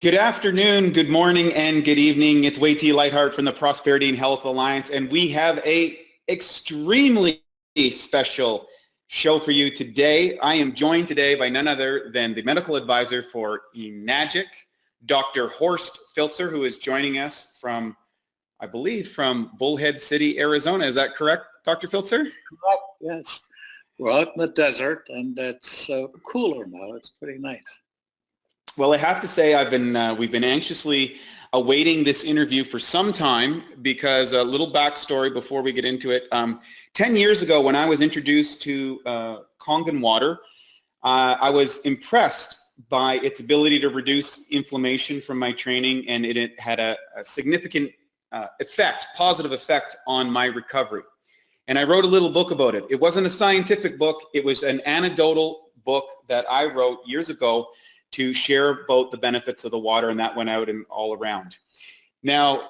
Good afternoon, good morning, and good evening. It's Waiti Lightheart from the Prosperity and Health Alliance, and we have a extremely special show for you today. I am joined today by none other than the medical advisor for Enagic, Dr. Horst Filtzer, who is joining us from, I believe, from Bullhead City, Arizona. Is that correct, Dr. Filtzer? Correct, yes. We're out in the desert, and it's cooler now. It's pretty nice. Well, I have to say we've been anxiously awaiting this interview for some time because a little backstory before we get into it. 10 years ago when I was introduced to Kangen water, I was impressed by its ability to reduce inflammation from my training, and it had a significant positive effect on my recovery. And I wrote a little book about it. It wasn't a scientific book. It was an anecdotal book that I wrote years ago to share about the benefits of the water, and that went out and all around. Now,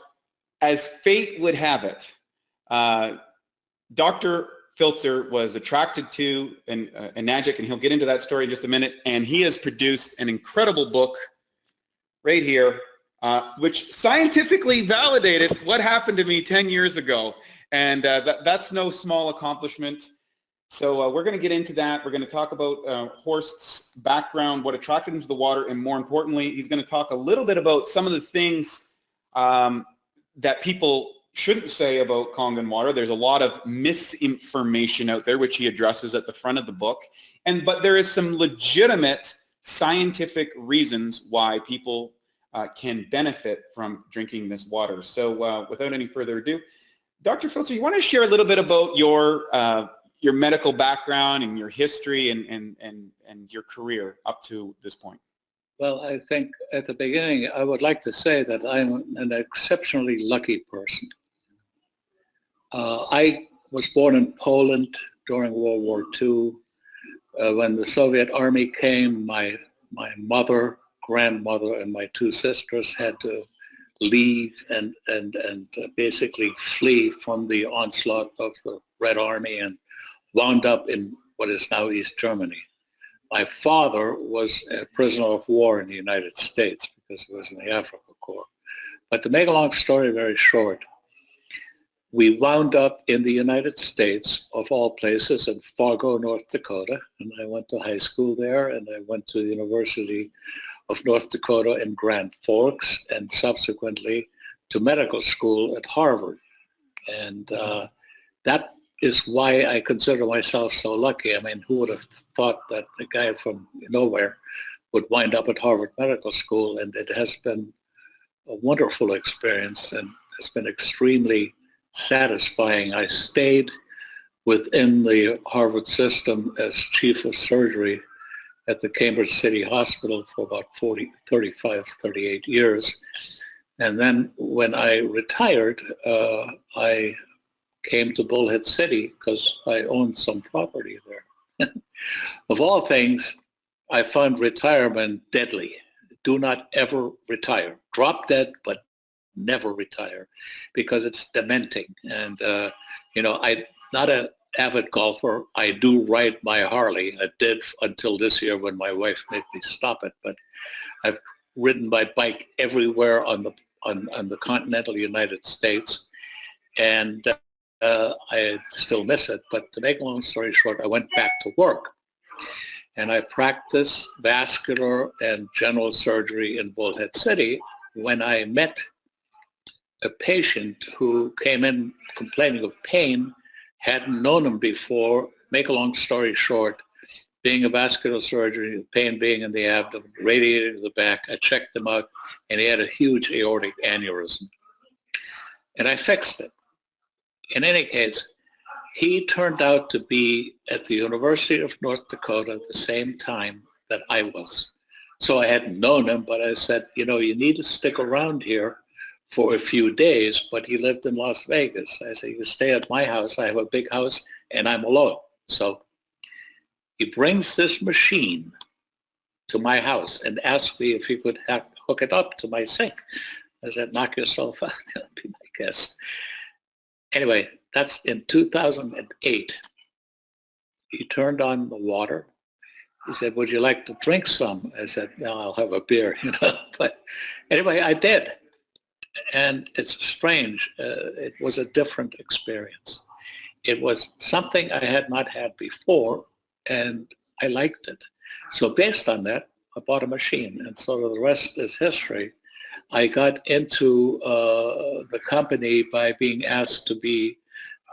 as fate would have it, Dr. Filtzer was attracted to Enagic, and he'll get into that story in just a minute, and he has produced an incredible book right here, which scientifically validated what happened to me 10 years ago, and that's no small accomplishment. So we're going to get into that. We're going to talk about Horst's background, what attracted him to the water, and more importantly, he's going to talk a little bit about some of the things that people shouldn't say about Kangen water. There's a lot of misinformation out there, which he addresses at the front of the book. But there is some legitimate scientific reasons why people can benefit from drinking this water. So without any further ado, Dr. Filtzer, you want to share a little bit about your medical background and your history and your career up to this point? Well, I think at the beginning, I would like to say that I'm an exceptionally lucky person. I was born in Poland during World War II. When the Soviet Army came, my mother, grandmother, and my two sisters had to leave and basically flee from the onslaught of the Red Army and wound up in what is now East Germany. My father was a prisoner of war in the United States because he was in the Africa Corps. But to make a long story very short, we wound up in the United States, of all places, in Fargo, North Dakota, and I went to high school there, and I went to the University of North Dakota in Grand Forks, and subsequently to medical school at Harvard. And that is why I consider myself so lucky. I mean, who would have thought that a guy from nowhere would wind up at Harvard Medical School? And it has been a wonderful experience and has been extremely satisfying. I stayed within the Harvard system as chief of surgery at the Cambridge City Hospital for about 38 years. And then when I retired, I came to Bullhead City because I owned some property there. Of all things, I found retirement deadly. Do not ever retire. Drop dead, but never retire because it's dementing. And, I'm not an avid golfer. I do ride my Harley. I did until this year when my wife made me stop it. But I've ridden my bike everywhere on the continental United States. And I still miss it, but to make a long story short, I went back to work and I practiced vascular and general surgery in Bullhead City when I met a patient who came in complaining of pain, hadn't known him before. Make a long story short, being a vascular surgery, pain being in the abdomen, radiating to the back, I checked him out and he had a huge aortic aneurysm. And I fixed it. In any case, he turned out to be at the University of North Dakota at the same time that I was. So I hadn't known him, but I said, you need to stick around here for a few days, but he lived in Las Vegas. I said, you stay at my house. I have a big house and I'm alone. So he brings this machine to my house and asked me if he could hook it up to my sink. I said, knock yourself out, be my guest. Anyway, that's in 2008. He turned on the water. He said, would you like to drink some? I said, no, I'll have a beer, you know. But anyway, I did. And it's strange. It was a different experience. It was something I had not had before, and I liked it. So based on that, I bought a machine, and so the rest is history. I got into the company by being asked to be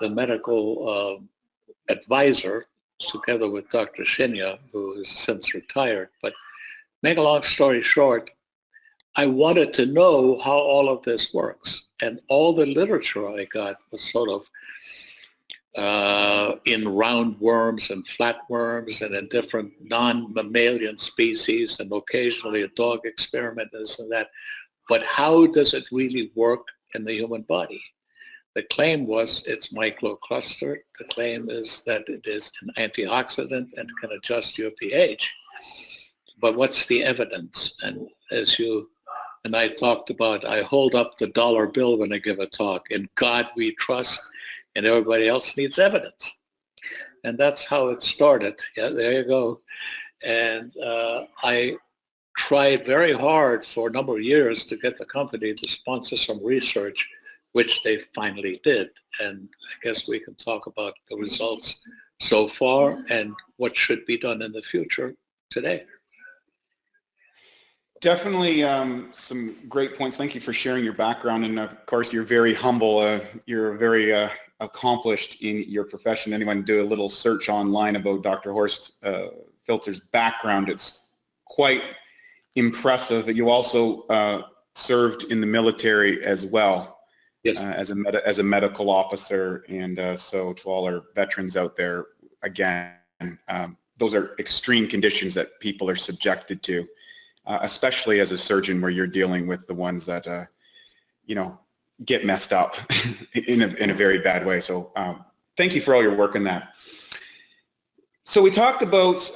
the medical advisor, together with Dr. Shinya, who is since retired. But make a long story short, I wanted to know how all of this works. And all the literature I got was sort of in roundworms and flatworms and in different non-mammalian species, and occasionally a dog experiment, this and that. But how does it really work in the human body? The claim was it's microclustered. The claim is that it is an antioxidant and can adjust your pH. But what's the evidence? And as you and I talked about, I hold up the dollar bill when I give a talk. In God we trust, and everybody else needs evidence. And that's how it started. Yeah, there you go. And I tried very hard for a number of years to get the company to sponsor some research, which they finally did. And I guess we can talk about the results so far and what should be done in the future today. Definitely some great points. Thank you for sharing your background. And of course, you're very humble. You're very accomplished in your profession. Anyone do a little search online about Dr. Horst Filtzer's background, it's quite impressive. You also served in the military as well. Yes. As a medical officer. And so to all our veterans out there, again, those are extreme conditions that people are subjected to. Especially as a surgeon, where you're dealing with the ones that, get messed up in a very bad way. So thank you for all your work on that. So we talked about,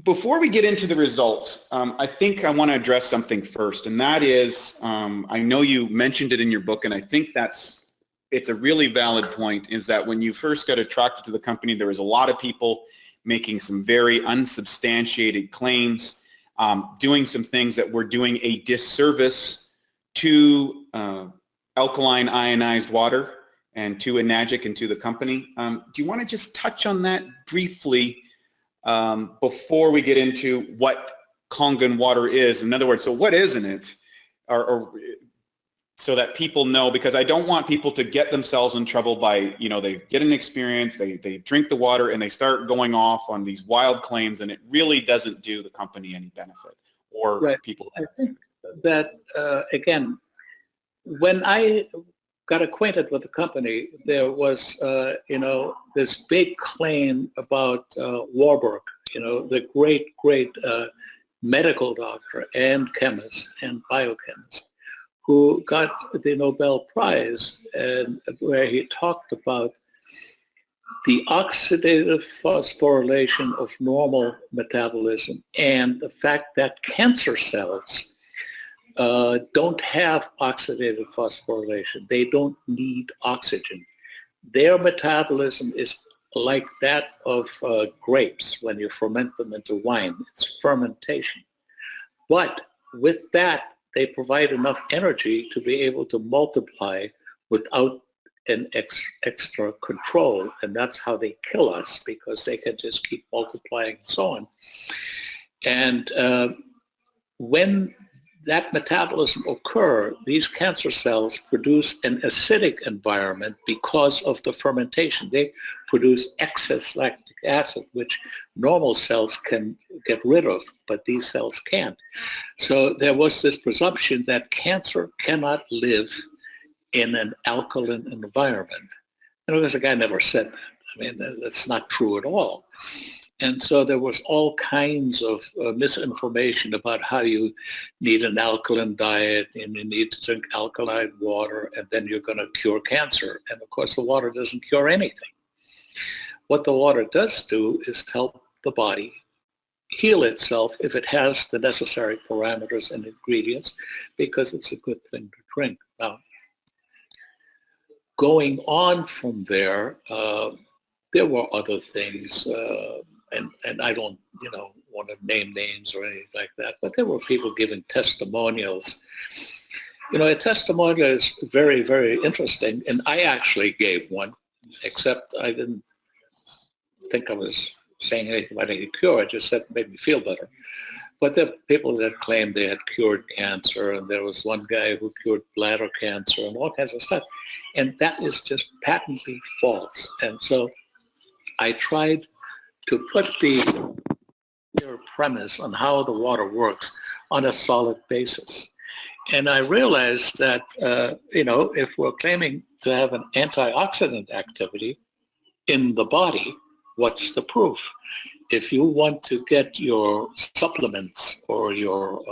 before we get into the results, I think I want to address something first, and that is, I know you mentioned it in your book, and I think it's a really valid point, is that when you first got attracted to the company, there was a lot of people making some very unsubstantiated claims, doing some things that were doing a disservice to alkaline ionized water and to Enagic and to the company. Do you want to just touch on that briefly before we get into what Kangen water is? In other words, so what isn't it? Or so that people know, because I don't want people to get themselves in trouble by, they get an experience, they drink the water, and they start going off on these wild claims, and it really doesn't do the company any benefit or right. People. I think that, again, when I got acquainted with the company, there was, this big claim about Warburg, the great medical doctor and chemist and biochemist, who got the Nobel Prize, and where he talked about the oxidative phosphorylation of normal metabolism and the fact that cancer cells don't have oxidative phosphorylation. They don't need oxygen. Their metabolism is like that of grapes when you ferment them into wine. It's fermentation. But with that, they provide enough energy to be able to multiply without an extra control. And that's how they kill us, because they can just keep multiplying and so on. And when that metabolism occurs, these cancer cells produce an acidic environment because of the fermentation. They produce excess lactic acid, which normal cells can get rid of, but these cells can't. So there was this presumption that cancer cannot live in an alkaline environment. And of course, the guy never said that. I mean, that's not true at all. And so there was all kinds of misinformation about how you need an alkaline diet and you need to drink alkaline water and then you're going to cure cancer. And of course, the water doesn't cure anything. What the water does do is help the body heal itself if it has the necessary parameters and ingredients, because it's a good thing to drink. Now, going on from there, there were other things. and I don't, want to name names or anything like that, but there were people giving testimonials. A testimonial is very, very interesting, and I actually gave one, except I didn't think I was saying anything about any cure. I just said it made me feel better. But there are people that claimed they had cured cancer, and there was one guy who cured bladder cancer and all kinds of stuff. And that is just patently false. And so I tried to put the premise on how the water works on a solid basis. And I realized that, if we're claiming to have an antioxidant activity in the body, what's the proof? If you want to get your supplements or your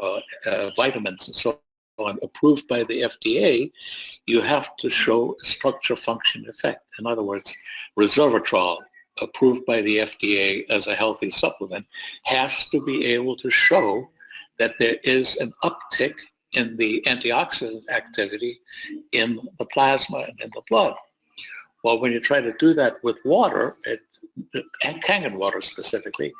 vitamins and so on approved by the FDA, you have to show a structure-function effect. In other words, resveratrol, approved by the FDA as a healthy supplement, has to be able to show that there is an uptick in the antioxidant activity in the plasma and in the blood. Well, when you try to do that with water, and Kangen water specifically,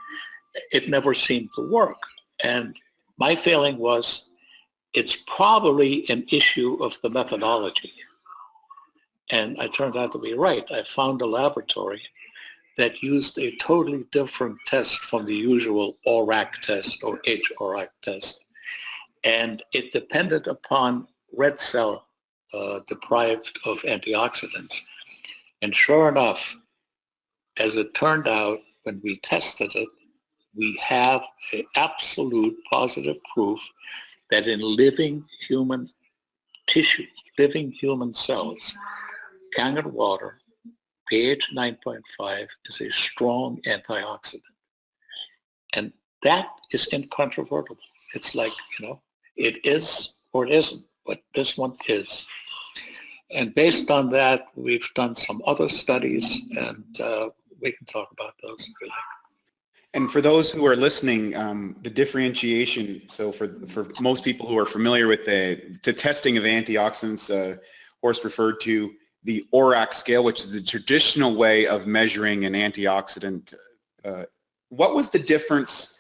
it never seemed to work. And my feeling was it's probably an issue of the methodology. And I turned out to be right. I found a laboratory that used a totally different test from the usual ORAC test or HORAC test. And it depended upon red cell deprived of antioxidants. And sure enough, as it turned out, when we tested it, we have an absolute positive proof that in living human tissue, living human cells, Kangen water, pH 9.5, is a strong antioxidant. And that is incontrovertible. It's like, it is or it isn't, but this one is. And based on that, we've done some other studies, and we can talk about those if you like. And for those who are listening, the differentiation, so for most people who are familiar with the testing of antioxidants, Horst referred to the ORAC scale, which is the traditional way of measuring an antioxidant. What was the difference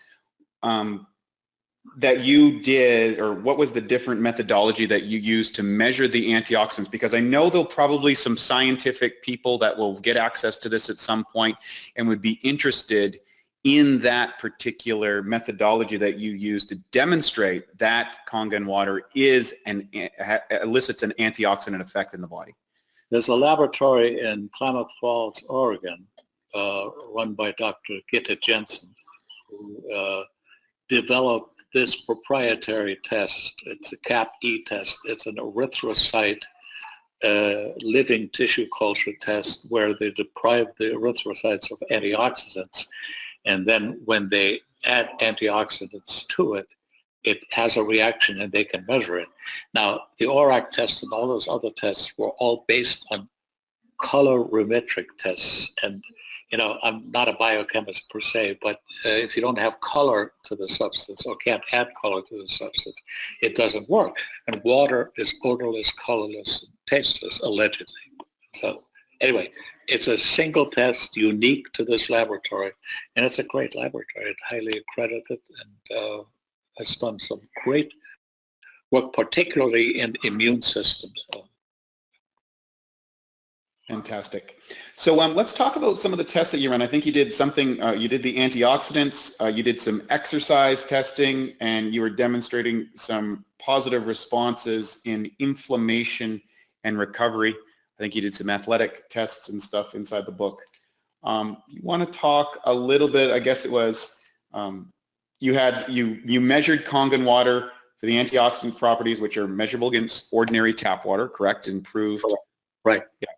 that you did, or what was the different methodology that you used to measure the antioxidants? Because I know there'll probably some scientific people that will get access to this at some point and would be interested in that particular methodology that you use to demonstrate that Kangen water elicits an antioxidant effect in the body. There's a laboratory in Klamath Falls, Oregon, run by Dr. Gitte Jensen, who developed this proprietary test. It's a CAP-E test. It's an erythrocyte living tissue culture test where they deprive the erythrocytes of antioxidants. And then when they add antioxidants to it, it has a reaction and they can measure it. Now, the ORAC test and all those other tests were all based on colorimetric tests. And, I'm not a biochemist per se, but if you don't have color to the substance or can't add color to the substance, it doesn't work. And water is odorless, colorless, and tasteless, allegedly. So anyway, it's a single test unique to this laboratory, and it's a great laboratory. It's highly accredited and has done some great work, particularly in immune systems. Fantastic. So let's talk about some of the tests that you run. I think you did something, you did the antioxidants, you did some exercise testing, and you were demonstrating some positive responses in inflammation and recovery. I think you did some athletic tests and stuff inside the book. You want to talk a little bit, I guess it was, you measured Kangen water for the antioxidant properties, which are measurable against ordinary tap water, correct? And proved. Right. Yeah.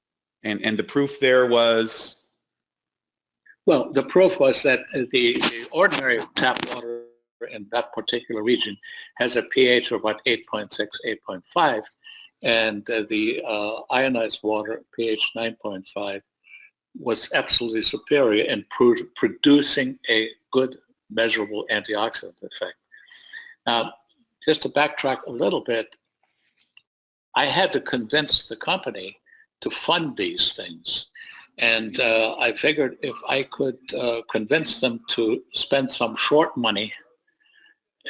And the proof there was? Well, the proof was that the ordinary tap water in that particular region has a pH of about 8.6, 8.5, and the ionized water, pH 9.5, was absolutely superior in producing a good measurable antioxidant effect. Now, just to backtrack a little bit, I had to convince the company to fund these things. And I figured if I could convince them to spend some short money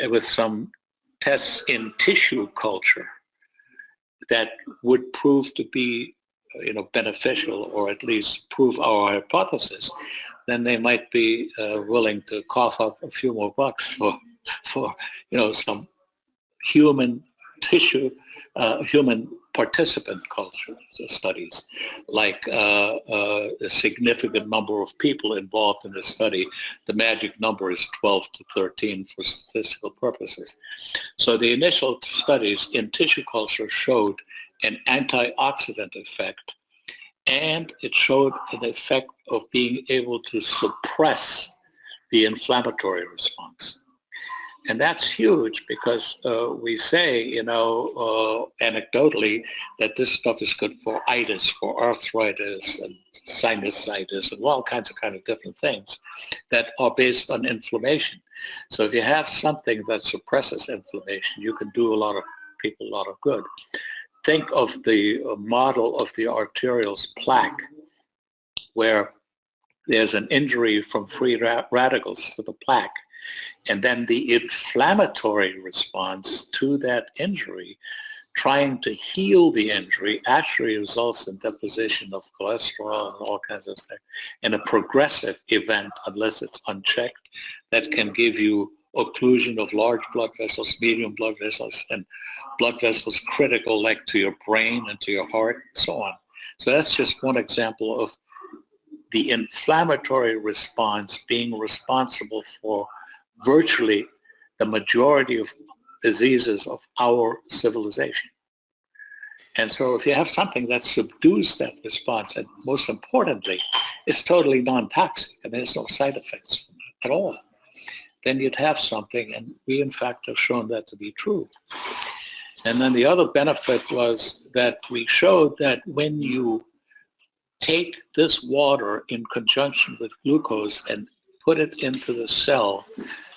with some tests in tissue culture that would prove to be, beneficial, or at least prove our hypothesis, then they might be willing to cough up a few more bucks for some human tissue, human participant culture studies, like a significant number of people involved in the study. The magic number is 12 to 13 for statistical purposes. So the initial studies in tissue culture showed an antioxidant effect, and it showed an effect of being able to suppress the inflammatory response. And that's huge because we say, anecdotally, that this stuff is good for itis, for arthritis, and sinusitis, and all kinds of different things that are based on inflammation. So if you have something that suppresses inflammation, you can do a lot of people a lot of good. Think of the model of the arterial plaque, where there's an injury from free radicals to the plaque, and then the inflammatory response to that injury, trying to heal the injury, actually results in deposition of cholesterol and all kinds of things, in a progressive event, unless it's unchecked, that can give you occlusion of large blood vessels, medium blood vessels, and blood vessels critical, like to your brain and to your heart, and so on. So that's just one example of the inflammatory response being responsible for virtually the majority of diseases of our civilization. And so if you have something that subdues that response, and most importantly, it's totally non-toxic and there's no side effects from it at all, then you'd have something, and we in fact have shown that to be true. And then the other benefit was that we showed that when you take this water in conjunction with glucose and put it into the cell,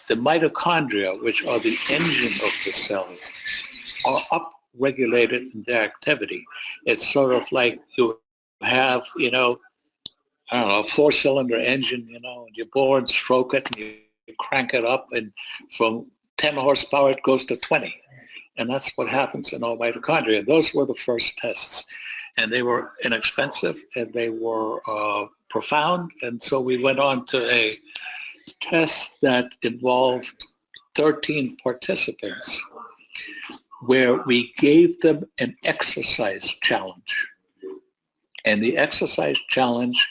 the mitochondria, which are the engine of the cells, are upregulated in their activity. It's sort of like you have, a four-cylinder engine, and you bore and stroke it, and you crank it up, and from 10 horsepower it goes to 20. And that's what happens in our mitochondria. Those were the first tests. And they were inexpensive, and they were profound. And so we went on to a test that involved 13 participants, where we gave them an exercise challenge. And the exercise challenge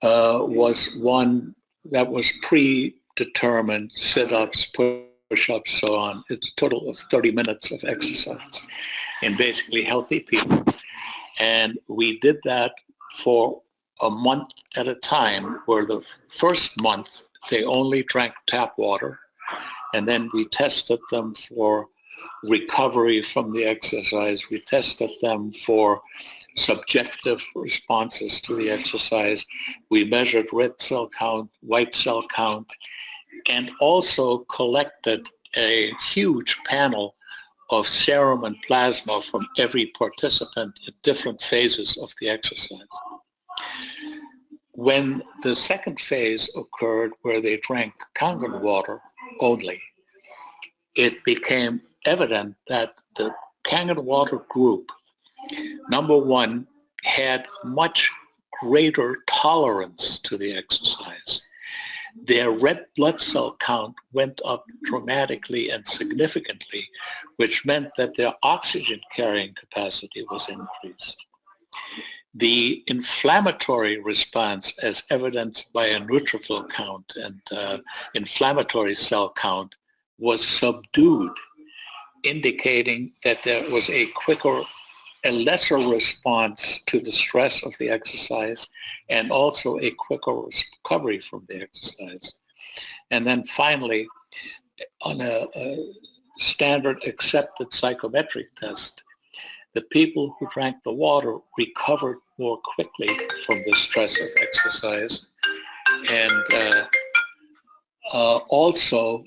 was one that was predetermined: sit-ups, push-ups, so on. It's a total of 30 minutes of exercise in basically healthy people. And we did that for a month at a time, where the first month they only drank tap water, and then we tested them for recovery from the exercise. We tested them for subjective responses to the exercise. We measured red cell count, white cell count, and also collected a huge panel of serum and plasma from every participant at different phases of the exercise. When the second phase occurred, where they drank Kangen water only, it became evident that the Kangen water group, number one, had much greater tolerance to the exercise. Their red blood cell count went up dramatically and significantly, which meant that their oxygen carrying capacity was increased. The inflammatory response, as evidenced by a neutrophil count and inflammatory cell count, was subdued, indicating that there was a lesser response to the stress of the exercise, and also a quicker recovery from the exercise. And then finally, on a standard accepted psychometric test, the people who drank the water recovered more quickly from the stress of exercise, and also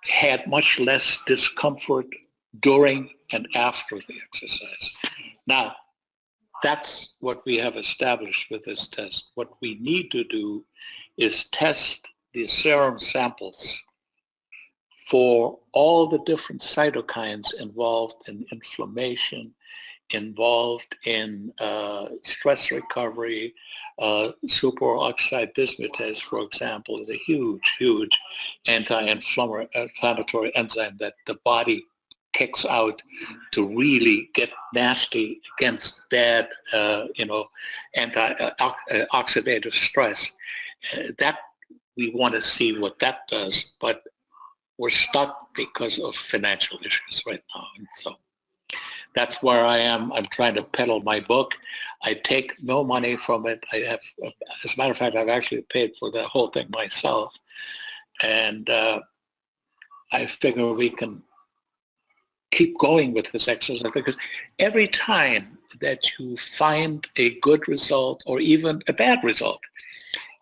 had much less discomfort during and after the exercise. Now, that's what we have established with this test. What we need to do is test the serum samples for all the different cytokines involved in inflammation, involved in stress recovery. Superoxide dismutase, for example, is a huge anti-inflammatory enzyme that the body kicks out to really get nasty against bad, anti-oxidative stress. That we want to see what that does, but we're stuck because of financial issues right now. And so that's where I am. I'm trying to peddle my book. I take no money from it. I have, as a matter of fact, I've actually paid for the whole thing myself. And I figure we can keep going with this exercise, because every time that you find a good result or even a bad result,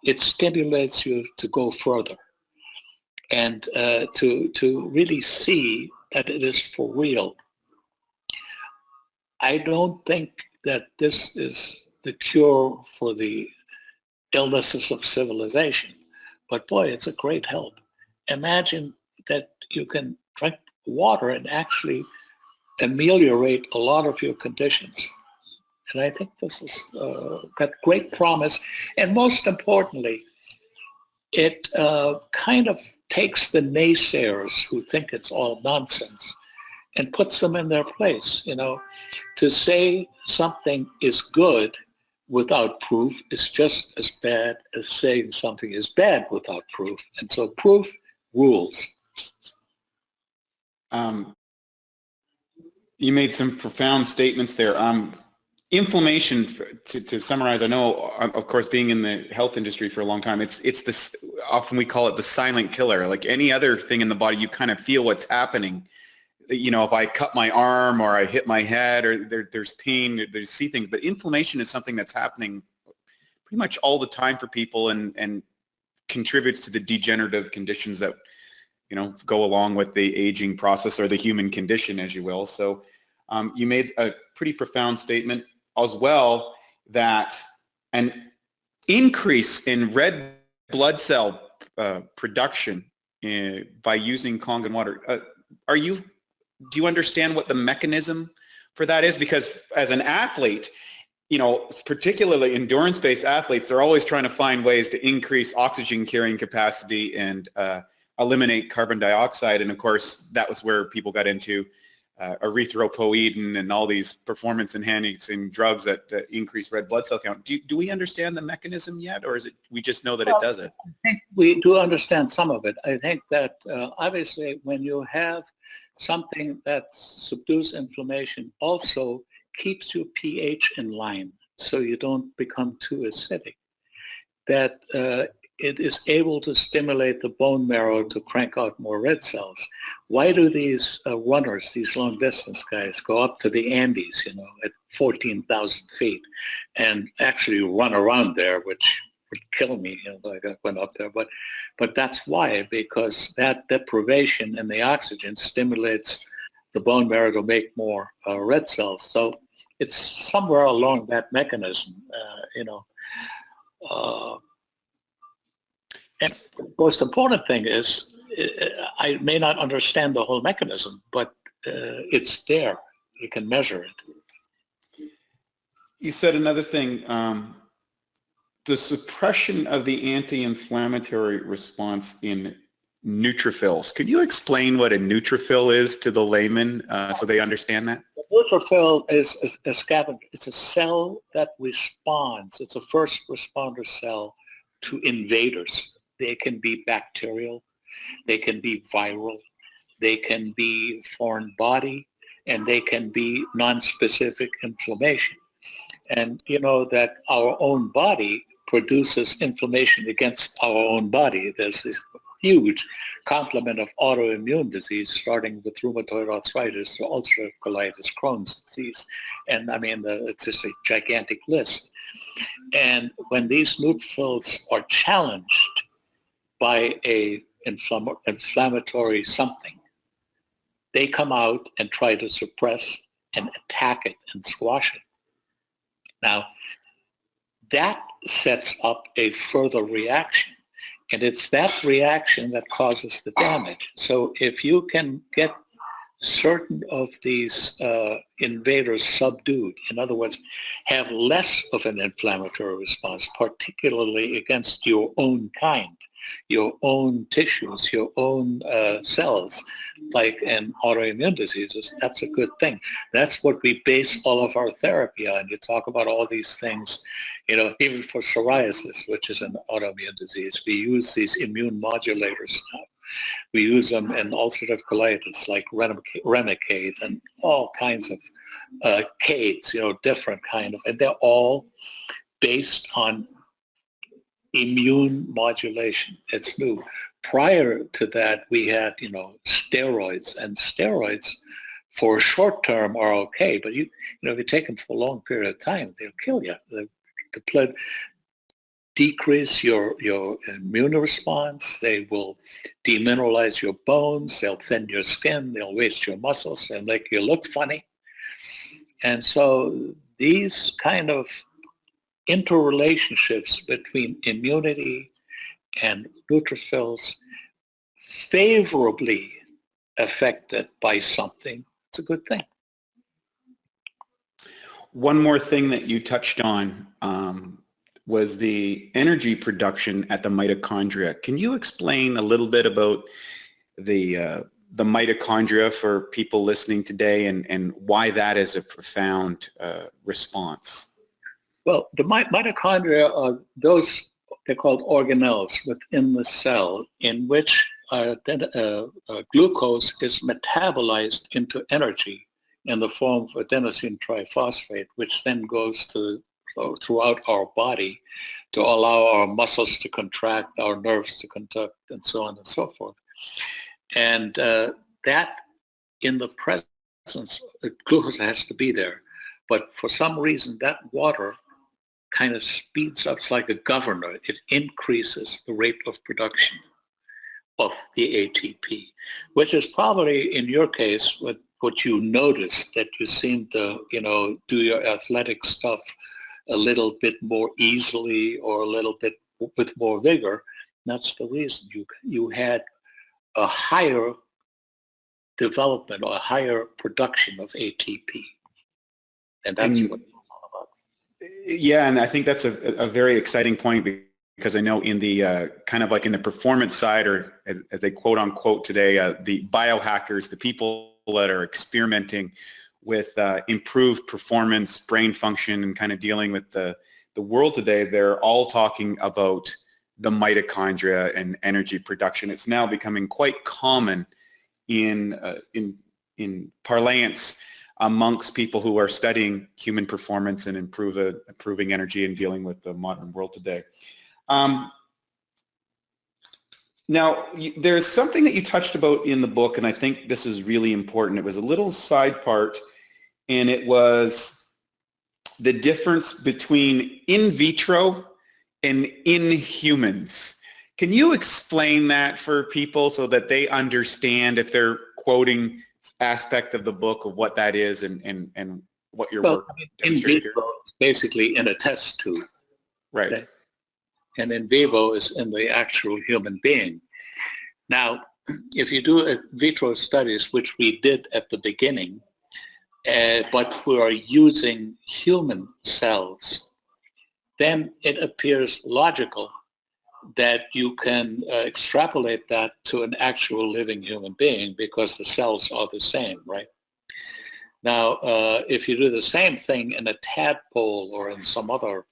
it stimulates you to go further and to really see that it is for real. I don't think that this is the cure for the illnesses of civilization, but boy, it's a great help. Imagine that you can drink water and actually ameliorate a lot of your conditions. And I think this has got great promise. And most importantly, it kind of takes the naysayers who think it's all nonsense and puts them in their place. To say something is good without proof is just as bad as saying something is bad without proof. And so proof rules. You made some profound statements there. Inflammation, to summarize, I know, of course, being in the health industry for a long time, it's this, often we call it the silent killer. Like any other thing in the body, you kind of feel what's happening. If I cut my arm or I hit my head, or there's pain, there's see things. But inflammation is something that's happening pretty much all the time for people, and contributes to the degenerative conditions that go along with the aging process, or the human condition, as you will. So you made a pretty profound statement as well, that an increase in red blood cell production by using Kangen water. Do you understand what the mechanism for that is? Because as an athlete, particularly endurance-based athletes, they're always trying to find ways to increase oxygen carrying capacity and eliminate carbon dioxide. And of course, that was where people got into erythropoietin and all these performance-enhancing drugs that increase red blood cell count. Do we understand the mechanism yet, or is it we just know that it does it? I think we do understand some of it. I think that obviously when you have something that subdues inflammation, also keeps your pH in line so you don't become too acidic, that it is able to stimulate the bone marrow to crank out more red cells. Why do these runners, these long distance guys, go up to the Andes, at 14,000 feet and actually run around there, which would kill me if I went up there. But that's why, because that deprivation in the oxygen stimulates the bone marrow to make more red cells. So it's somewhere along that mechanism, and the most important thing is, I may not understand the whole mechanism, but it's there. You can measure it. You said another thing, the suppression of the anti-inflammatory response in neutrophils. Could you explain what a neutrophil is to the layman so they understand that? The neutrophil is a scavenger. It's a cell that responds. It's a first responder cell to invaders. They can be bacterial, they can be viral, they can be foreign body, and they can be non-specific inflammation. And you know that our own body produces inflammation against our own body. There's this huge complement of autoimmune disease, starting with rheumatoid arthritis, ulcerative colitis, Crohn's disease. And I mean, it's just a gigantic list. And when these neutrophils are challenged by a inflammatory something, they come out and try to suppress and attack it and squash it. Now, that sets up a further reaction. And it's that reaction that causes the damage. So if you can get certain of these invaders subdued, in other words, have less of an inflammatory response, particularly against your own kind, your own tissues, your own cells, like in autoimmune diseases, that's a good thing. That's what we base all of our therapy on. You talk about all these things, even for psoriasis, which is an autoimmune disease, we use these immune modulators now. We use them in ulcerative colitis, like Remicade and all kinds of CADEs, different kind of, and they're all based on immune modulation. It's new. Prior to that, we had, steroids, and steroids for short term are okay, but if you take them for a long period of time, they'll kill you. They decrease your immune response. They will demineralize your bones. They'll thin your skin. They'll waste your muscles. They'll make you look funny. And so these kind of interrelationships between immunity and neutrophils favorably affected by something, it's a good thing. One more thing that you touched on was the energy production at the mitochondria. Can you explain a little bit about the mitochondria for people listening today and why that is a profound response? Well, the mitochondria are those, they're called organelles within the cell in which glucose is metabolized into energy in the form of adenosine triphosphate, which then goes throughout our body to allow our muscles to contract, our nerves to conduct, and so on and so forth. And that, in the presence, glucose has to be there. But for some reason, that water kind of speeds up. It's like a governor. It increases the rate of production of the ATP, which is probably, in your case, what you noticed, that you seem to, do your athletic stuff a little bit more easily or a little bit with more vigor. That's the reason you had a higher development or a higher production of ATP. And that's what it's all about. Yeah, and I think that's a very exciting point, because I know in the kind of like in the performance side, or as they quote unquote today, the biohackers, the people that are experimenting with improved performance, brain function, and kind of dealing with the world today, they're all talking about the mitochondria and energy production. It's now becoming quite common in parlance amongst people who are studying human performance and improving energy and dealing with the modern world today. Now, there's something that you touched about in the book, and I think this is really important. It was a little side part, and it was the difference between in vitro and in humans. Can you explain that for people so that they understand, if they're quoting aspect of the book, of what that is and what your work demonstrated here? In vitro is basically in a test tube. Right. Okay? And in vivo is in the actual human being. Now, if you do in vitro studies, which we did at the beginning, but we are using human cells, then it appears logical that you can extrapolate that to an actual living human being, because the cells are the same, right? Now, if you do the same thing in a tadpole or in some other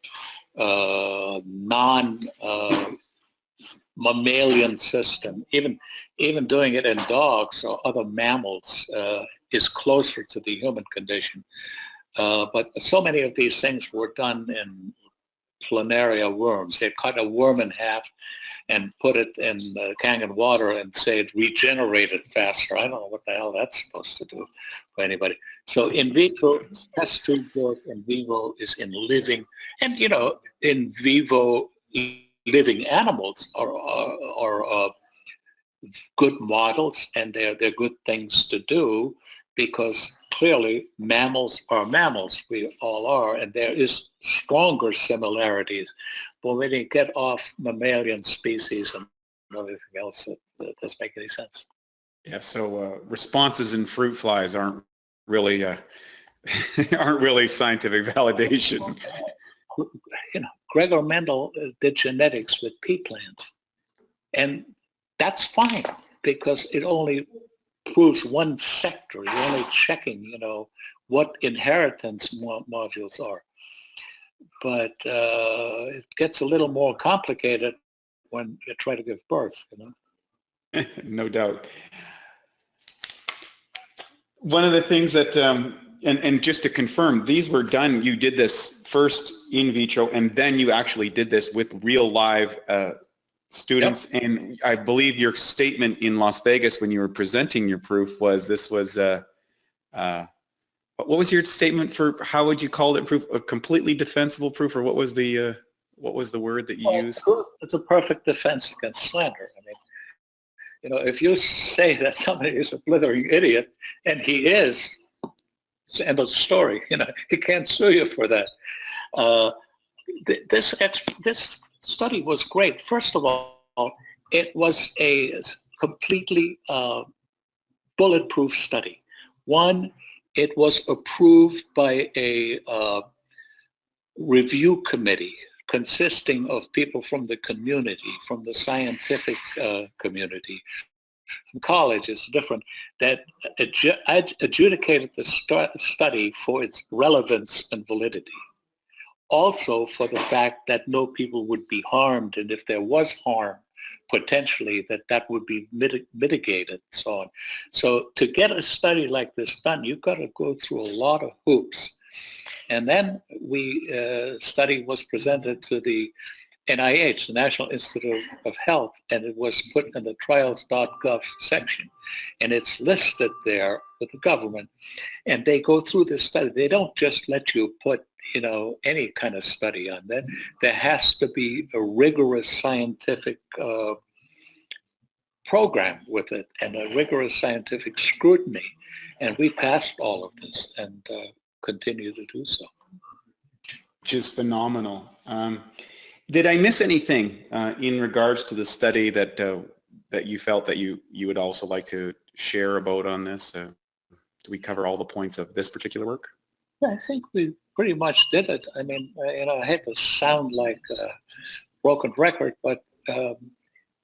non-mammalian system, even doing it in dogs or other mammals is closer to the human condition. But so many of these things were done in planaria worms. They cut a worm in half and put it in Kangen water and say it regenerated faster. I don't know what the hell that's supposed to do for anybody. So in vitro, test tube work, in vivo is in living, and in vivo living animals are good models, and they're good things to do, because clearly mammals are mammals. We all are, and there is stronger similarities. But when you get off mammalian species and everything else, it doesn't make any sense. Yeah, so responses in fruit flies aren't really aren't really scientific validation. You know, Gregor Mendel did genetics with pea plants, and that's fine because it only proves one sector. You're only checking, you know, what inheritance modules are. But it gets a little more complicated when you try to give birth, you know. No doubt. One of the things that, and just to confirm, these were done, you did this first in vitro, and then you actually did this with real live students. Yep. And I believe your statement in Las Vegas when you were presenting your proof was this was, what was your statement for, how would you call it proof? A completely defensible proof, or what was the word that you used? It's a perfect defense against slander. I mean, you know, if you say that somebody is a blithering idiot, and he is, it's the end of the story. You know, he can't sue you for that. This study was great. First of all, it was a completely bulletproof study. One, it was approved by a review committee consisting of people from the community, from the scientific community, from colleges, different, that adjudicated the study for its relevance and validity. Also for the fact that no people would be harmed, and if there was harm, potentially that would be mitigated and so on. So to get a study like this done, you've got to go through a lot of hoops. And then study was presented to the NIH, the National Institute of Health, and it was put in the trials.gov section. And it's listed there with the government. And they go through this study. They don't just let you put, you know, any kind of study on that. There has to be a rigorous scientific program with it and a rigorous scientific scrutiny. And we passed all of this and continue to do so. Which is phenomenal. Did I miss anything in regards to the study that that you felt that you would also like to share about on this? Do we cover all the points of this particular work? I think we pretty much did it. I mean, you know, I hate to sound like a broken record, but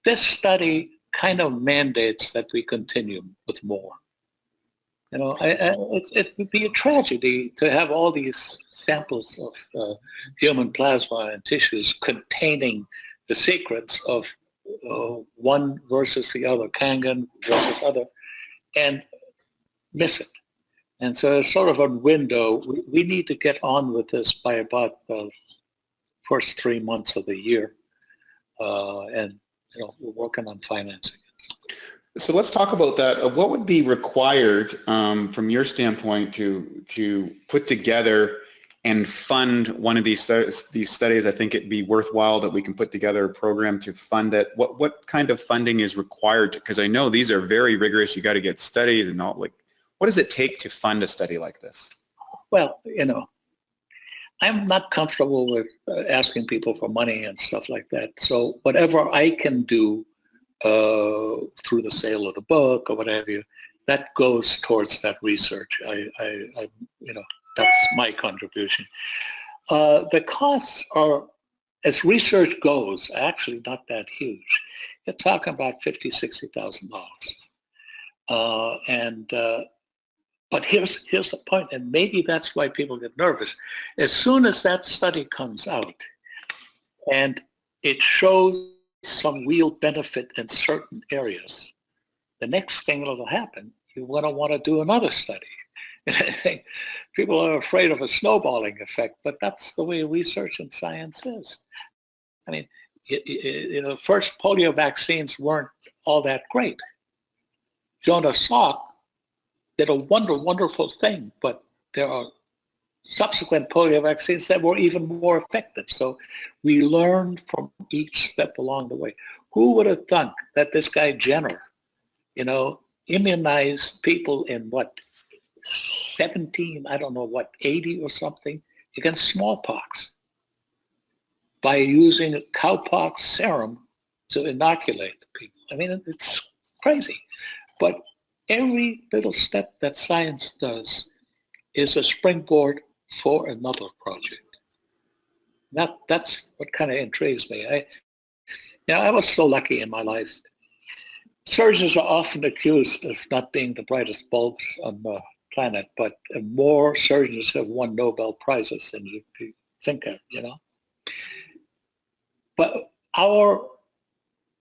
this study kind of mandates that we continue with more. You know, it would be a tragedy to have all these samples of human plasma and tissues containing the secrets of one versus the other, Kangen versus other, and miss it. And so it's sort of a window. We need to get on with this by about the first 3 months of the year. And, you know, we're working on financing. So let's talk about that. What would be required from your standpoint to put together and fund one of these studies? I think it'd be worthwhile that we can put together a program to fund it. What kind of funding is required? Because I know these are very rigorous. You got to get studies and all. Like, what does it take to fund a study like this? Well, you know, I'm not comfortable with asking people for money and stuff like that. So whatever I can do through the sale of the book or what have you, that goes towards that research. I you know, that's my contribution. The costs are, as research goes, actually not that huge. You're talking about $50,000, $60,000. But here's the point, and maybe that's why people get nervous. As soon as that study comes out and it shows some real benefit in certain areas, the next thing that will happen, you're going to want to do another study. And I think people are afraid of a snowballing effect, but that's the way research and science is. I mean, you know, first polio vaccines weren't all that great. Jonas Salk did a wonderful thing, but there are subsequent polio vaccines that were even more effective. So we learned from each step along the way. Who would have thunk that this guy Jenner, you know, immunized people in what, 17, I don't know what, 80 or something, against smallpox by using cowpox serum to inoculate the people. I mean, it's crazy. But every little step that science does is a springboard for another project. That's what kind of intrigues me. I was so lucky in my life. Surgeons are often accused of not being the brightest bulbs on the planet, but more surgeons have won Nobel Prizes than you think of, But our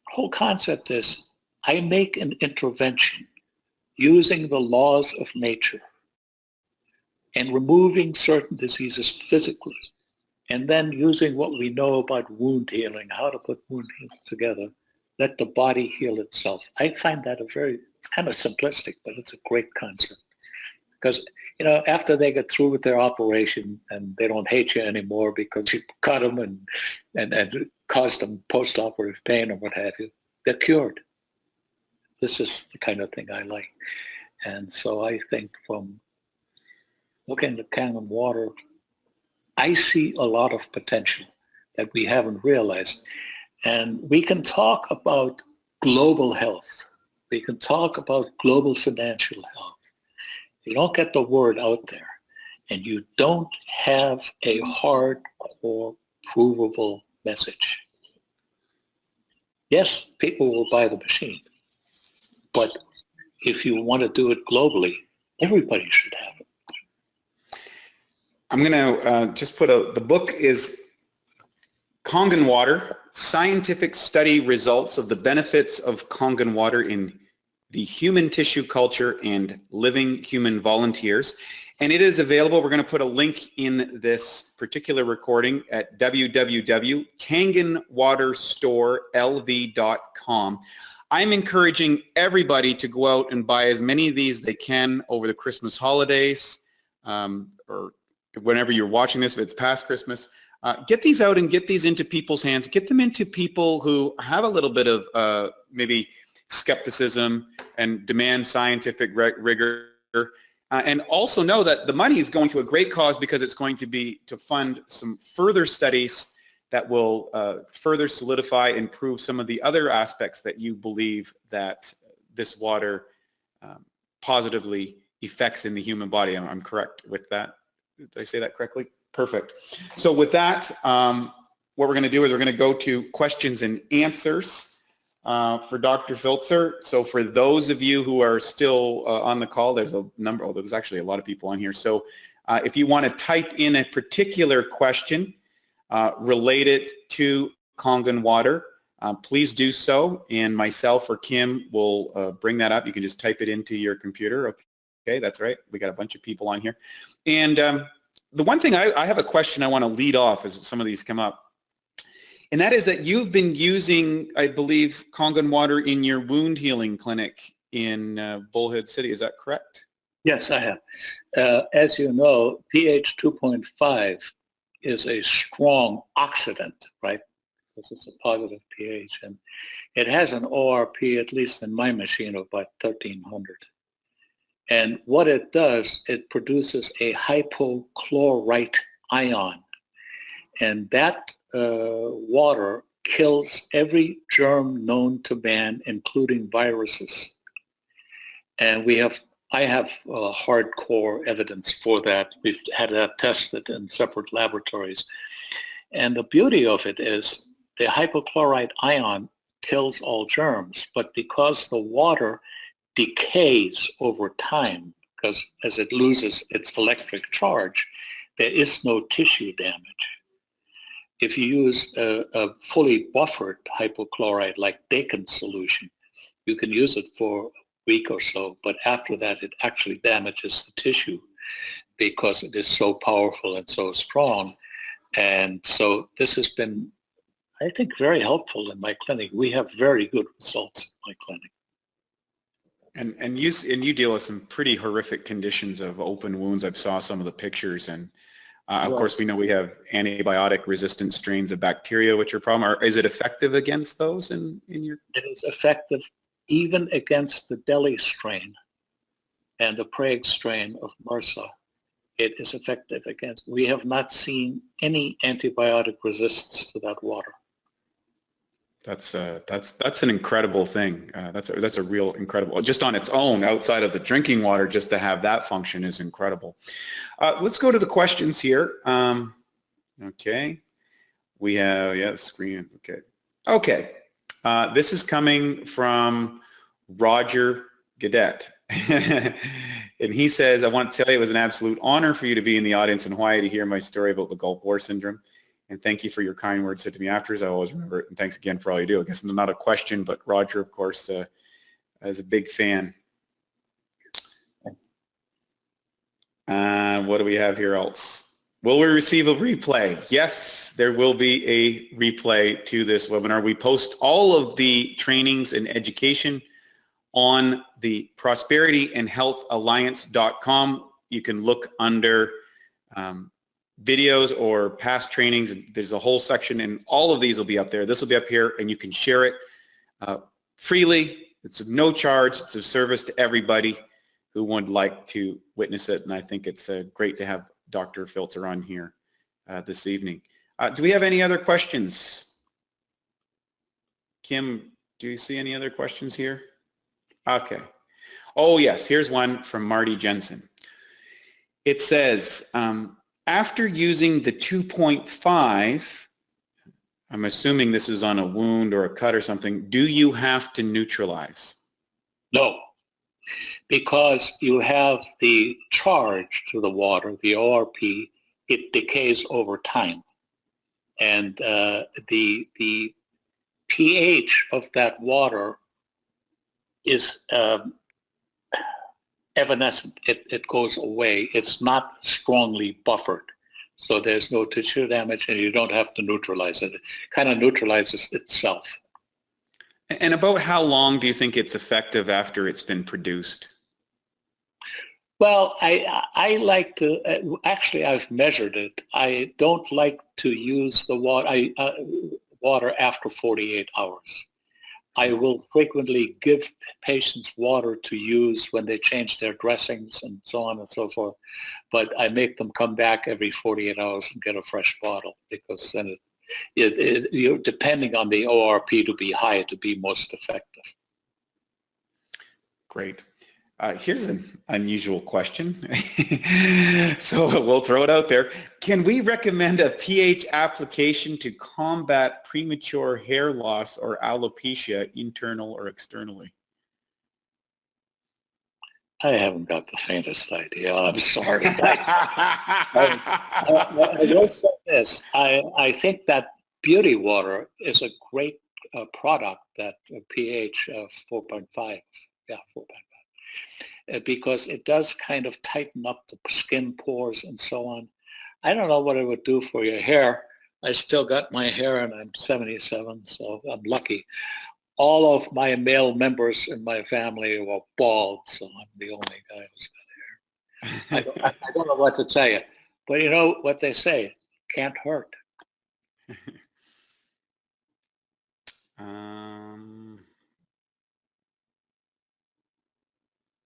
whole concept is, I make an intervention using the laws of nature and removing certain diseases physically, and then using what we know about wound healing, how to put wound heals together, let the body heal itself. I find that it's kind of simplistic, but it's a great concept. Because, after they get through with their operation and they don't hate you anymore because you cut them and caused them post-operative pain or what have you, they're cured. This is the kind of thing I like. And so I think from looking at Kangen water, I see a lot of potential that we haven't realized. And we can talk about global health. We can talk about global financial health. You don't get the word out there, and you don't have a hardcore, provable message. Yes, people will buy the machine, but if you want to do it globally, everybody should have it. I'm going to just put the book is Kangen Water, Scientific Study Results of the Benefits of Kangen Water in the Human Tissue Culture and Living Human Volunteers. And it is available. We're going to put a link in this particular recording at www.kangenwaterstorelv.com. I'm encouraging everybody to go out and buy as many of these they can over the Christmas holidays, or whenever you're watching this, if it's past Christmas. Get these out and get these into people's hands. Get them into people who have a little bit of maybe skepticism and demand scientific rigor. And also know that the money is going to a great cause because it's going to be to fund some further studies that will further solidify and prove some of the other aspects that you believe that this water positively affects in the human body. I'm correct with that? Did I say that correctly? Perfect. So with that, what we're going to do is we're going to go to questions and answers for Dr. Filtzer. So for those of you who are still on the call, there's a number, there's actually a lot of people on here. So if you want to type in a particular question related to Kangen water, please do so, and myself or Kim will bring that up. You can just type it into your computer. Okay, that's right. We got a bunch of people on here. And the one thing I have a question I want to lead off as some of these come up. And that is that you've been using, I believe, Kangen water in your wound healing clinic in Bullhead City. Is that correct? Yes, I have. As you know, pH 2.5 is a strong oxidant, right? This is a positive pH. And it has an ORP, at least in my machine, of about 1,300. And what it does, it produces a hypochlorite ion. And that water kills every germ known to man, including viruses. And I have hardcore evidence for that. We've had that tested in separate laboratories. And the beauty of it is the hypochlorite ion kills all germs, but because the water decays over time, because as it loses its electric charge, there is no tissue damage. If you use a fully buffered hypochlorite like Dakin solution, you can use it for a week or so, but after that it actually damages the tissue because it is so powerful and so strong. And so this has been, I think, very helpful in my clinic. We have very good results in my clinic. And you deal with some pretty horrific conditions of open wounds. I've saw some of the pictures, and of course we know we have antibiotic resistant strains of bacteria which are a problem. Is it effective against those in your? It is effective even against the Delhi strain. and the plague strain of MRSA, it is effective against. We have not seen any antibiotic resistance to that water. That's an incredible thing. That's a real incredible. Just on its own, outside of the drinking water, just to have that function is incredible. Let's go to the questions here. Okay, we have the screen. Okay. This is coming from Roger Gadet. And he says, I want to tell you it was an absolute honor for you to be in the audience in Hawaii to hear my story about the Gulf War syndrome. And thank you for your kind words said to me afterwards. I always remember it. And thanks again for all you do. I guess not a question, but Roger, of course, is a big fan. What do we have here else? Will we receive a replay? Yes, there will be a replay to this webinar. We post all of the trainings and education on the prosperityandhealthalliance.com. You can look under videos or past trainings. There's a whole section, and all of these will be up there. This will be up here, and you can share it freely. It's no charge. It's a service to everybody who would like to witness it, and I think it's great to have Dr. Filtzer on here this evening. Do we have any other questions? Kim, do you see any other questions here? Okay. Oh, yes. Here's one from Marty Jensen. It says, after using the 2.5, I'm assuming this is on a wound or a cut or something, do you have to neutralize? No, because you have the charge to the water, the ORP, it decays over time. And the pH of that water is evanescent. It goes away. It's not strongly buffered. So there's no tissue damage, and you don't have to neutralize it. It kind of neutralizes itself. And about how long do you think it's effective after it's been produced? Well, I like to, actually I've measured it. I don't like to use the water after 48 hours. I will frequently give patients water to use when they change their dressings and so on and so forth, but I make them come back every 48 hours and get a fresh bottle, because then you're depending on the ORP to be high to be most effective. Great. Here's an unusual question. So we'll throw it out there. Can we recommend a pH application to combat premature hair loss or alopecia, internal or externally? I haven't got the faintest idea. I'm sorry. I will say this. I think that beauty water is a great product, that pH of 4.5. Yeah, 4.5. Because it does kind of tighten up the skin pores and so on. I don't know what it would do for your hair. I still got my hair, and I'm 77, so I'm lucky. All of my male members in my family were bald, so I'm the only guy who's got hair. I don't know what to tell you, but you know what they say, can't hurt.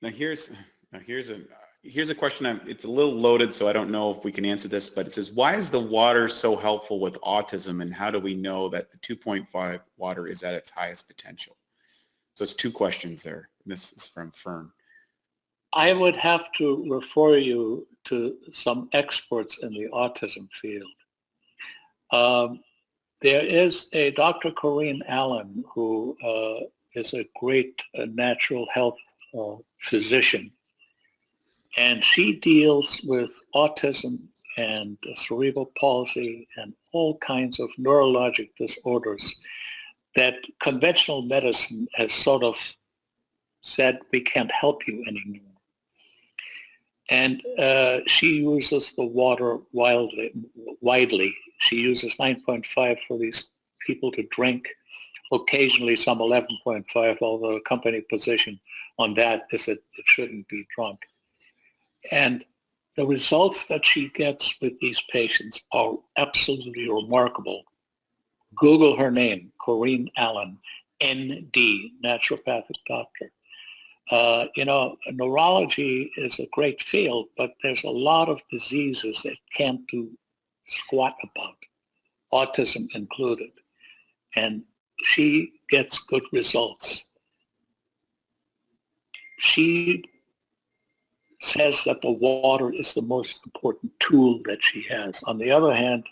Now here's a question. It's a little loaded, so I don't know if we can answer this, but it says, why is the water so helpful with autism, and how do we know that the 2.5 water is at its highest potential? So it's two questions there. This is from Fern. I would have to refer you to some experts in the autism field. There is a Dr. Corinne Allen, who is a great natural health physician, and she deals with autism and cerebral palsy and all kinds of neurologic disorders that conventional medicine has sort of said we can't help you anymore. And she uses the water widely. She uses 9.5 for these people to drink, occasionally some 11.5, although the company position on that is that it shouldn't be drunk. And the results that she gets with these patients are absolutely remarkable. Google her name, Corinne Allen, ND, naturopathic doctor. Neurology is a great field, but there's a lot of diseases that can't do squat about, autism included. And she gets good results. She says that the water is the most important tool that she has. On the other hand,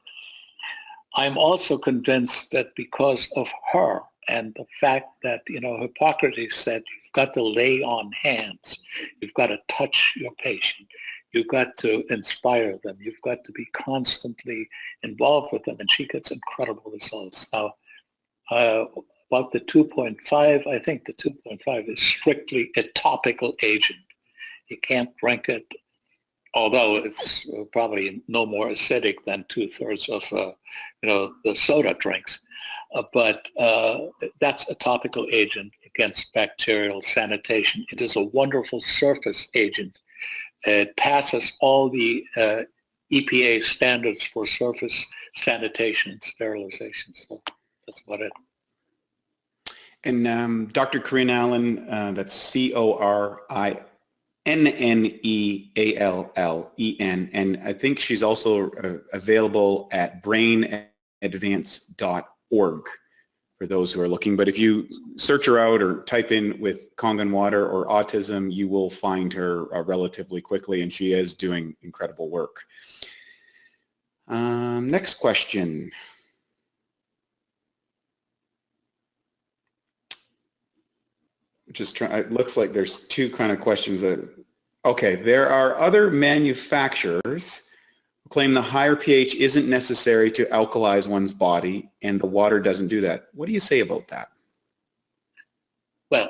I'm also convinced that because of her and the fact that, Hippocrates said you've got to lay on hands, you've got to touch your patient, you've got to inspire them, you've got to be constantly involved with them, and she gets incredible results. Now, about the 2.5, I think the 2.5 is strictly a topical agent. You can't drink it, although it's probably no more acidic than 2/3 of, the soda drinks. But that's a topical agent against bacterial sanitation. It is a wonderful surface agent. It passes all the EPA standards for surface sanitation and sterilization. So that's about it. And Dr. Corinne Allen, that's CORINNEALLEN, and I think she's also available at brainadvance.org for those who are looking. But if you search her out or type in with Kangen water or autism, you will find her relatively quickly, and she is doing incredible work. Next question. Just trying, it looks like there's two kind of questions that, okay, there are other manufacturers who claim the higher pH isn't necessary to alkalize one's body and the water doesn't do that. What do you say about that? Well,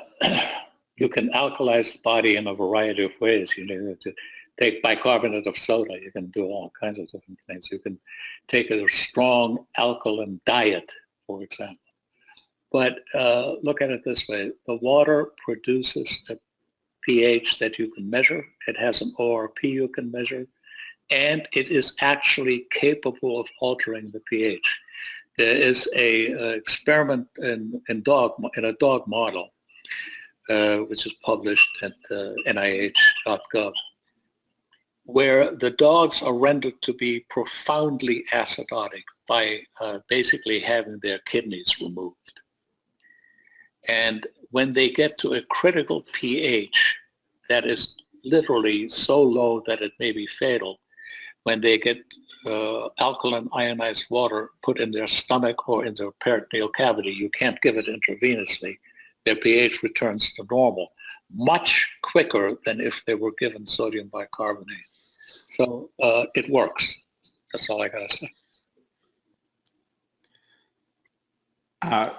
you can alkalize the body in a variety of ways. You know, to take bicarbonate of soda, you can do all kinds of different things. You can take a strong alkaline diet, for example. But look at it this way. The water produces a pH that you can measure. It has an ORP you can measure. And it is actually capable of altering the pH. There is a experiment in a dog model, which is published at NIH.gov, where the dogs are rendered to be profoundly acidotic by basically having their kidneys removed. And when they get to a critical pH that is literally so low that it may be fatal, when they get alkaline ionized water put in their stomach or in their peritoneal cavity, you can't give it intravenously, their pH returns to normal much quicker than if they were given sodium bicarbonate. So it works. That's all I got to say.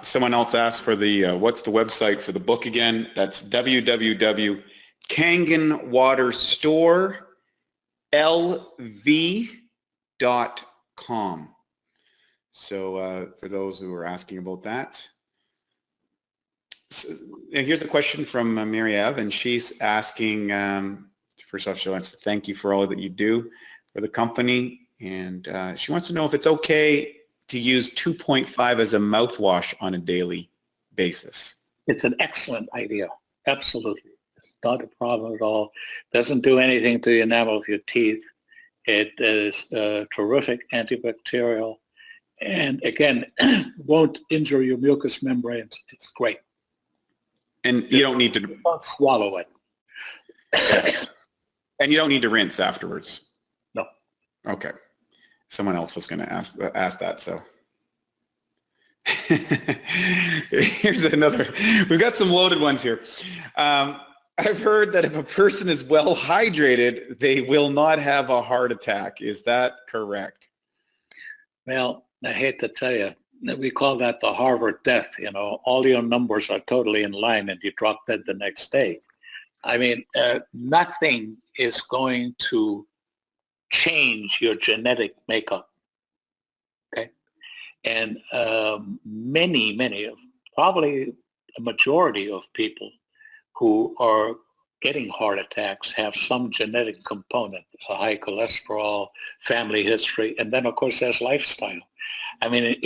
Someone else asked for the, what's the website for the book again? That's www.kangenwaterstorelv.com. So for those who are asking about that. So, here's a question from Mary Eve, and she's asking, first off, she wants to thank you for all that you do for the company, and she wants to know if it's okay to use 2.5 as a mouthwash on a daily basis. It's an excellent idea. Absolutely. It's not a problem at all. Doesn't do anything to the enamel of your teeth. It is terrific antibacterial. And again, won't injure your mucous membranes. It's great. And you don't need to don't swallow it. And you don't need to rinse afterwards. No. Okay. Someone else was going to ask that, so. Here's another. We've got some loaded ones here. I've heard that if a person is well hydrated, they will not have a heart attack. Is that correct? Well, I hate to tell you, we call that the Harvard death. You know, all your numbers are totally in line and you drop dead the next day. I mean, nothing is going to change your genetic makeup, okay? And many of, probably a majority of people who are getting heart attacks have some genetic component, high cholesterol, family history, and then of course there's lifestyle. I mean,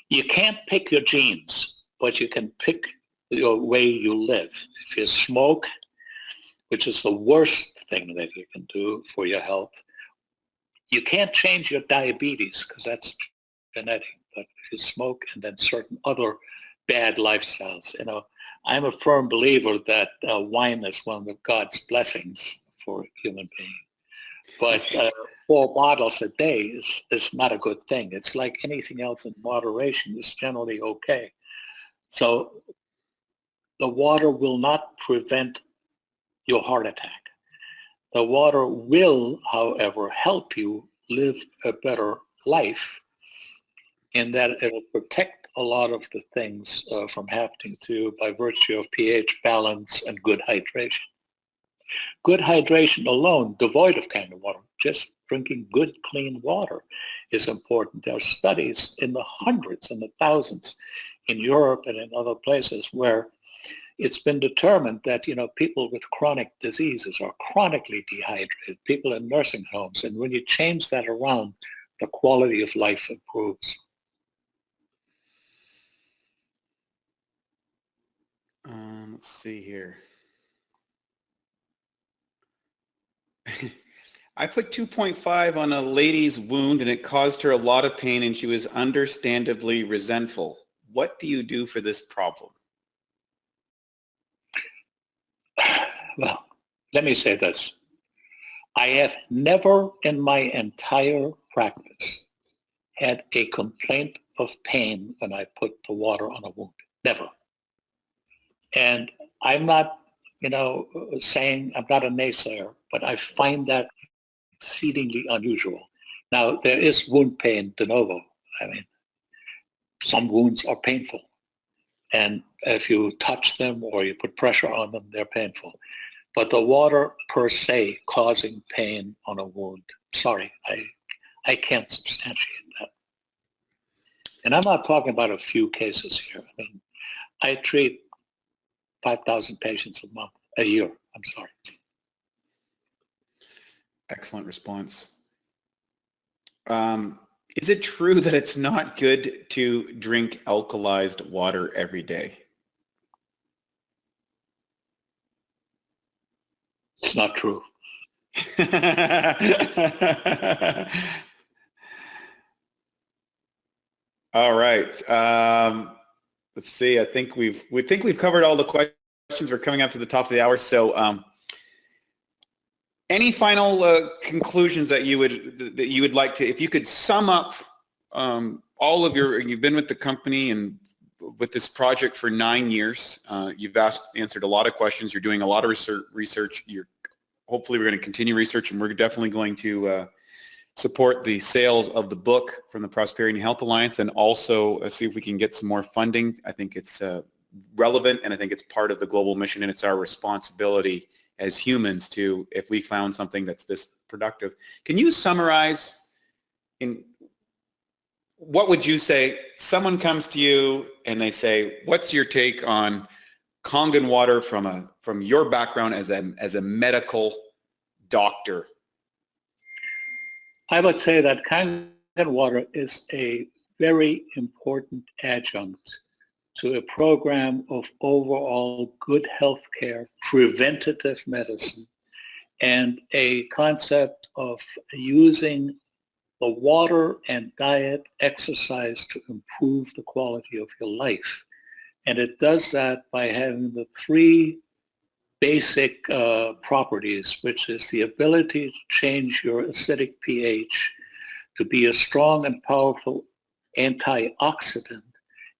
you can't pick your genes, but you can pick your way you live. If you smoke, which is the worst thing that you can do for your health, you can't change your diabetes because that's genetic. But if you smoke and then certain other bad lifestyles, I'm a firm believer that wine is one of God's blessings for a human being. But 4 bottles a day is not a good thing. It's like anything else in moderation. It's generally okay. So the water will not prevent your heart attack. The water will, however, help you live a better life in that it will protect a lot of the things from happening to you by virtue of pH balance and good hydration. Good hydration alone, devoid of Kangen water, just drinking good, clean water is important. There are studies in the hundreds and the thousands in Europe and in other places where it's been determined that, people with chronic diseases are chronically dehydrated, people in nursing homes, and when you change that around, the quality of life improves. Let's see here. I put 2.5 on a lady's wound and it caused her a lot of pain and she was understandably resentful. What do you do for this problem? Well, let me say this. I have never in my entire practice had a complaint of pain when I put the water on a wound. Never. And I'm not, saying I'm not a naysayer, but I find that exceedingly unusual. Now, there is wound pain de novo. I mean, some wounds are painful. And if you touch them or you put pressure on them, they're painful. But the water per se causing pain on a wound, sorry, I can't substantiate that. And I'm not talking about a few cases here. I mean, I treat 5,000 patients a year. I'm sorry. Excellent response. Is it true that it's not good to drink alkalized water every day? It's not true. All right. Let's see. I think we've covered all the questions. We're coming up to the top of the hour. So, any final conclusions that you would like to, if you could sum up all of you've been with the company and with this project for 9 years. You've answered a lot of questions. You're doing a lot of research. Hopefully we're going to continue research, and we're definitely going to support the sales of the book from the Prosperity and Health Alliance, and also see if we can get some more funding. I think it's relevant, and I think it's part of the global mission, and it's our responsibility as humans to, if we found something that's this productive. Can you summarize what would you say? Someone comes to you and they say, what's your take on Kangen water from your background as a medical doctor? I would say that Kangen water is a very important adjunct to a program of overall good health care, preventative medicine, and a concept of using the water and diet, exercise to improve the quality of your life. And it does that by having the 3 basic properties, which is the ability to change your acidic pH to be a strong and powerful antioxidant,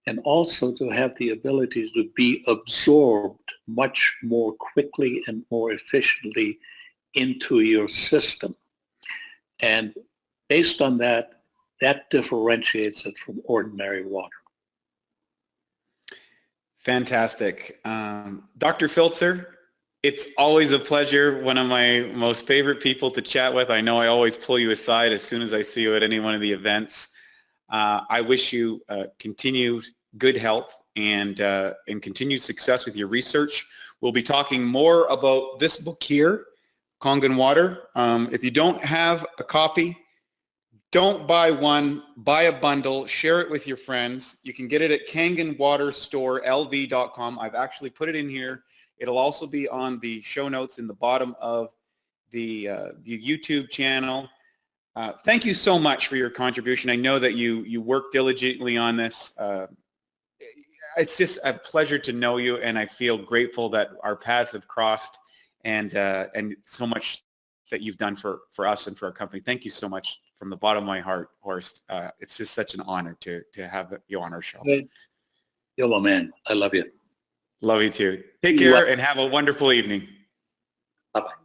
and also to have the ability to be absorbed much more quickly and more efficiently into your system. And based on that, that differentiates it from ordinary water. Fantastic. Dr. Filtzer, it's always a pleasure. One of my most favorite people to chat with. I know I always pull you aside as soon as I see you at any one of the events. I wish you continued good health and continued success with your research. We'll be talking more about this book here, Kangen Water. If you don't have a copy, don't buy one, buy a bundle, share it with your friends. You can get it at kangenwaterstorelv.com. I've actually put it in here. It'll also be on the show notes in the bottom of the YouTube channel. Thank you so much for your contribution. I know that you work diligently on this. It's just a pleasure to know you, and I feel grateful that our paths have crossed, and so much that you've done for us and for our company. Thank you so much from the bottom of my heart, Horst. It's just such an honor to have you on our show. You're my man. I love you. Love you too. Take care and have a wonderful evening. Bye-bye.